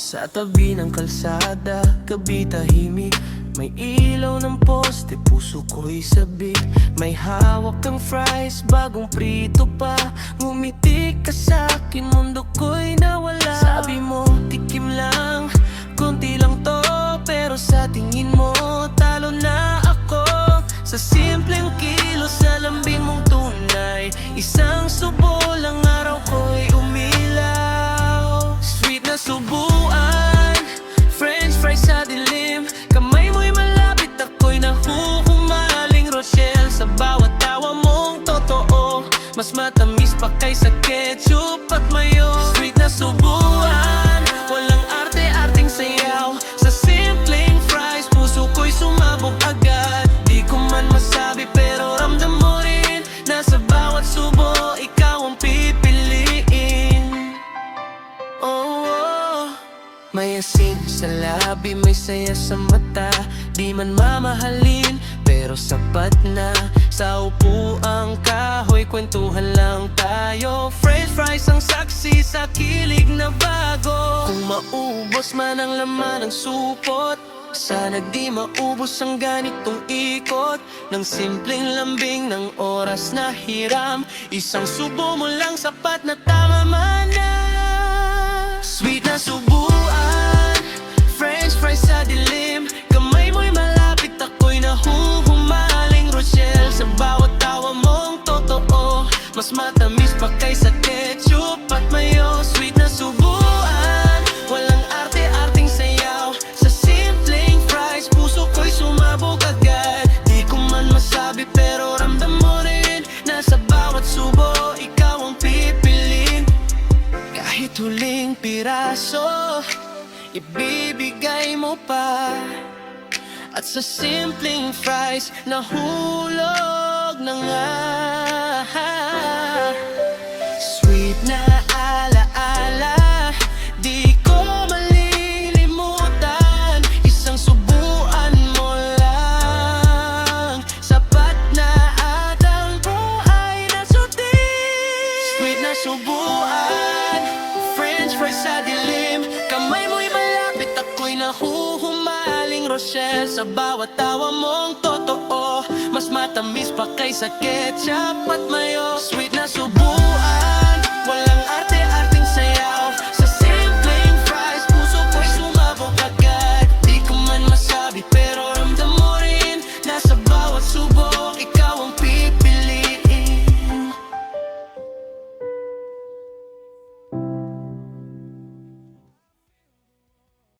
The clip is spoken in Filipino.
Sa tabi ng kalsada, gabi tahimik. May ilaw ng poste, puso ko'y sabik. May hawak kang fries, bagong prito pa. Ngumiti ka sa'kin, mundo ko'y nawala. Sabi mo, tikim lang, konti lang to. Pero sa tingin mo, talo na ako. Sa simpleng kilos, sa lambing mong tunay. Isang subo lang, araw ko'y umilaw. Sweet na subuan, french fries sa dilim. Kamay mo'y malapit, ako'y nahuhumaling. Rochelle, sa bawat tawa mong totoo. Mas matamis pa kaysa ketchup at mayo. Sweet na subuan, walang arte-arting sayaw. Sa simpleng fries, puso ko'y sumabog agad. Di ko man masabi pero ramdam mo rin. Nasa bawat subo, ikaw ang pipiliin. Oh, may asin sa labi, may saya sa mata. Di man mamahalin, pero sapat na. Sa upuang kahoy, kwentuhan lang tayo. French fries ang saksi sa kilig na bago. Kung maubos man ang laman ng supot, sana di maubos ang ganitong ikot ng simpleng lambing ng oras na hiram. Isang subo mo lang sapat na tama na. Sweet na subuan, french fries sa dilim. Kamay mo'y malapit, ako'y nahuhumaling. Rochelle, sa bawat tawa mong totoo. Mas matamis pa kaysa ketchup at mayo. Sweet na subuan, walang arte-arting sayaw. Sa simpleng fries, puso ko'y sumabog agad. Di ko man masabi pero ramdam mo rin. Nasa bawat subo, ikaw ang pipiliin. Kahit huling piraso, ibibigay mo pa. At sa simpleng fries, nahulog na nga. Sweet na alaala, di ko malilimutan. Isang subuan mo lang, sapat na at ang pro ay nasutin. Sweet na subuan, french fries sa dilim. Kamay mo'y malapit, ako'y nahuhumaling. Rochelle, sa bawat tawa mong totoo. Mas matamis pa kaysa ketchup at mayo. Sweet